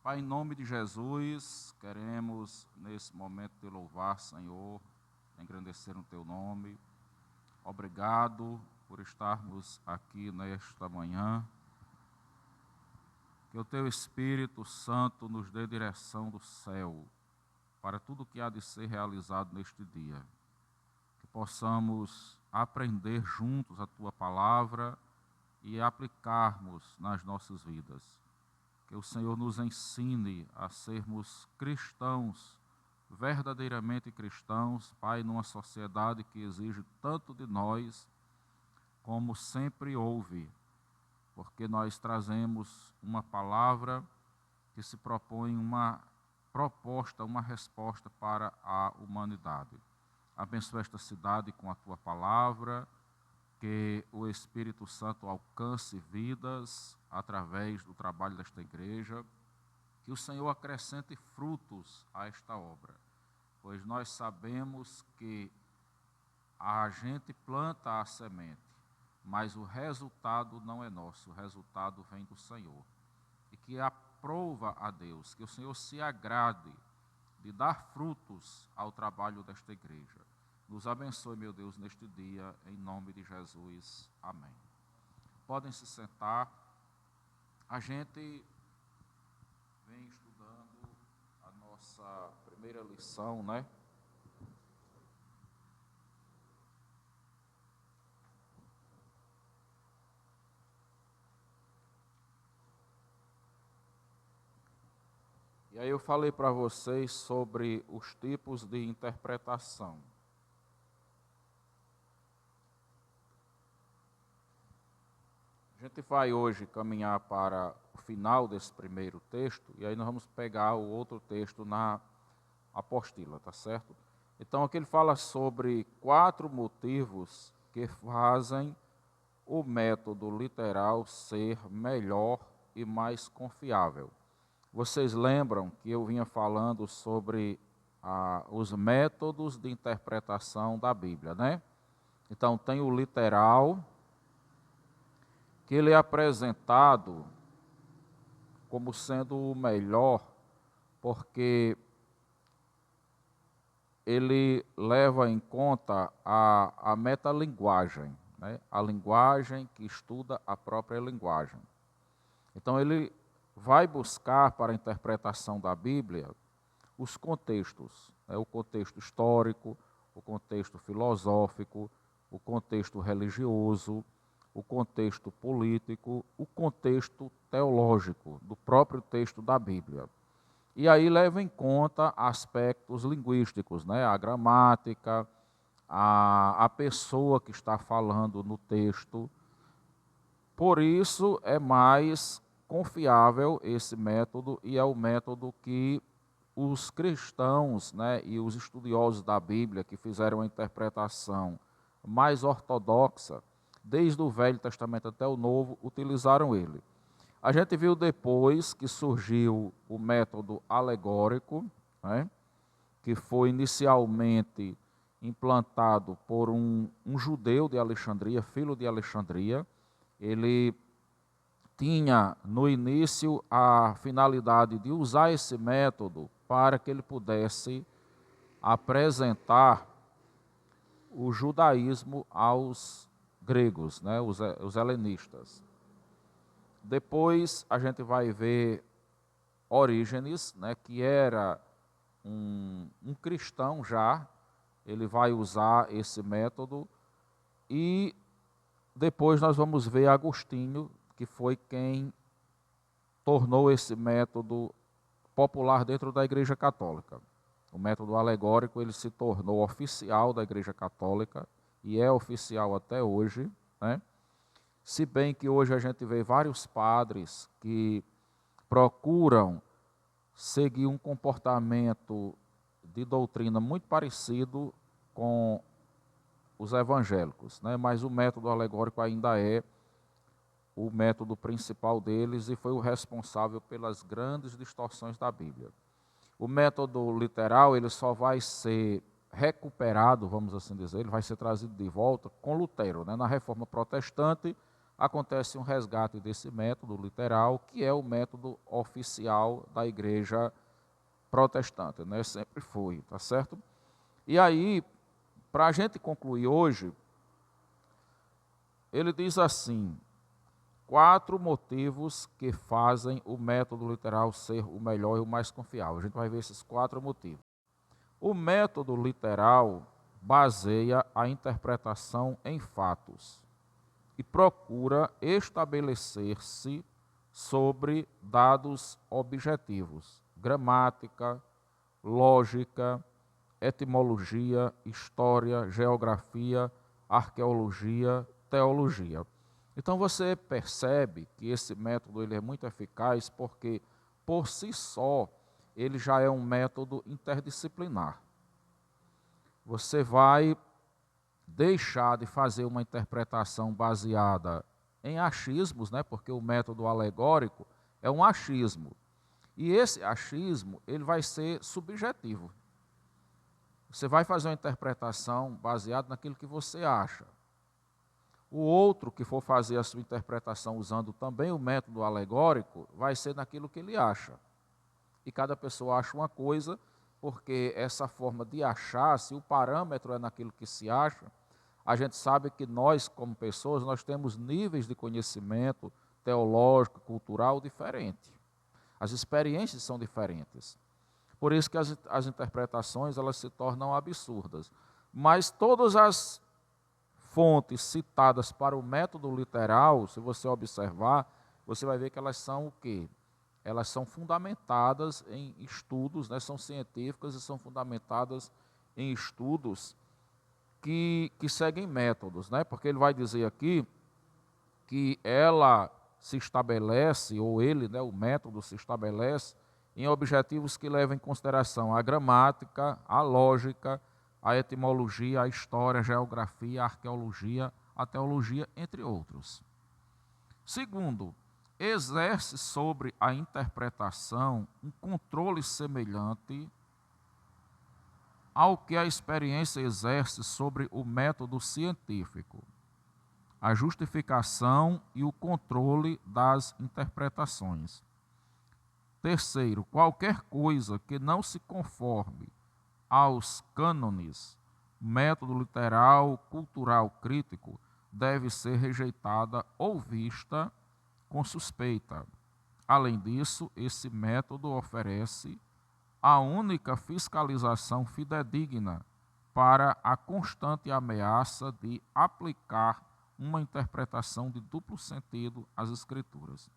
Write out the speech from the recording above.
Pai, em nome de Jesus, queremos nesse momento te louvar, Senhor, engrandecer o teu nome. Obrigado por estarmos aqui nesta manhã. Que o teu Espírito Santo nos dê direção do céu para tudo que há de ser realizado neste dia. Que possamos aprender juntos a tua palavra e aplicarmos nas nossas vidas. Que o Senhor nos ensine a sermos cristãos, verdadeiramente cristãos, Pai, numa sociedade que exige tanto de nós como sempre houve, porque nós trazemos uma palavra que se propõe uma proposta, uma resposta para a humanidade. Abençoa esta cidade com a tua palavra, que o Espírito Santo alcance vidas através do trabalho desta igreja, que o Senhor acrescente frutos a esta obra, pois nós sabemos que a gente planta a semente, mas o resultado não é nosso, o resultado vem do Senhor. E que aprova a Deus, que o Senhor se agrade de dar frutos ao trabalho desta igreja. Nos abençoe, meu Deus, neste dia, em nome de Jesus. Amém. Podem se sentar. A gente vem estudando a nossa primeira lição, né? E aí eu falei para vocês sobre os tipos de interpretação. A gente vai hoje caminhar para o final desse primeiro texto, e aí nós vamos pegar o outro texto na apostila, tá certo? Então aqui ele fala sobre 4 motivos que fazem o método literal ser melhor e mais confiável. Vocês lembram que eu vinha falando sobre os métodos de interpretação da Bíblia, né? Então tem o literal, que ele é apresentado como sendo o melhor, porque ele leva em conta a metalinguagem, né? A linguagem que estuda a própria linguagem. Então ele vai buscar para a interpretação da Bíblia os contextos, né? O contexto histórico, o contexto filosófico, o contexto religioso, o contexto político, o contexto teológico do próprio texto da Bíblia. E aí leva em conta aspectos linguísticos, né? A gramática, a pessoa que está falando no texto. Por isso é mais confiável esse método e é o método que os cristãos, né, e os estudiosos da Bíblia que fizeram a interpretação mais ortodoxa, desde o Velho Testamento até o Novo, utilizaram ele. A gente viu depois que surgiu o método alegórico, né, que foi inicialmente implantado por um judeu de Alexandria, filho de Alexandria. Ele tinha no início a finalidade de usar esse método para que ele pudesse apresentar o judaísmo aos gregos, né, os helenistas. Depois a gente vai ver Orígenes, né, que era um cristão já, ele vai usar esse método, e depois nós vamos ver Agostinho, que foi quem tornou esse método popular dentro da Igreja Católica. O método alegórico ele se tornou oficial da Igreja Católica e é oficial até hoje, né? Se bem que hoje a gente vê vários padres que procuram seguir um comportamento de doutrina muito parecido com os evangélicos, né? Mas o método alegórico ainda é o método principal deles e foi o responsável pelas grandes distorções da Bíblia. O método literal ele só vai ser recuperado, vamos assim dizer, ele vai ser trazido de volta com Lutero, né? Na Reforma Protestante, acontece um resgate desse método literal, que é o método oficial da Igreja protestante, né? Sempre foi, tá certo? E aí, para a gente concluir hoje, ele diz assim: 4 motivos que fazem o método literal ser o melhor e o mais confiável. A gente vai ver esses 4 motivos. O método literal baseia a interpretação em fatos e procura estabelecer-se sobre dados objetivos, gramática, lógica, etimologia, história, geografia, arqueologia, teologia. Então você percebe que esse método ele é muito eficaz porque, por si só, ele já é um método interdisciplinar. Você vai deixar de fazer uma interpretação baseada em achismos, né? Porque o método alegórico é um achismo. E esse achismo ele vai ser subjetivo. Você vai fazer uma interpretação baseada naquilo que você acha. O outro que for fazer a sua interpretação usando também o método alegórico vai ser naquilo que ele acha. E cada pessoa acha uma coisa, porque essa forma de achar, se o parâmetro é naquilo que se acha, a gente sabe que nós, como pessoas, nós temos níveis de conhecimento teológico, cultural diferente. As experiências são diferentes. Por isso que as interpretações elas se tornam absurdas. Mas todas as fontes citadas para o método literal, se você observar, você vai ver que elas são o quê? Elas são fundamentadas em estudos, né? São científicas e são fundamentadas em estudos que seguem métodos, né? Porque ele vai dizer aqui que ela se estabelece, ou ele, né, o método se estabelece, em objetivos que levam em consideração a gramática, a lógica, a etimologia, a história, a geografia, a arqueologia, a teologia, entre outros. Segundo, exerce sobre a interpretação um controle semelhante ao que a experiência exerce sobre o método científico, a justificação e o controle das interpretações. Terceiro, qualquer coisa que não se conforme aos cânones, método literal, cultural, crítico, deve ser rejeitada ou vista com suspeita. Além disso, esse método oferece a única fiscalização fidedigna para a constante ameaça de aplicar uma interpretação de duplo sentido às Escrituras.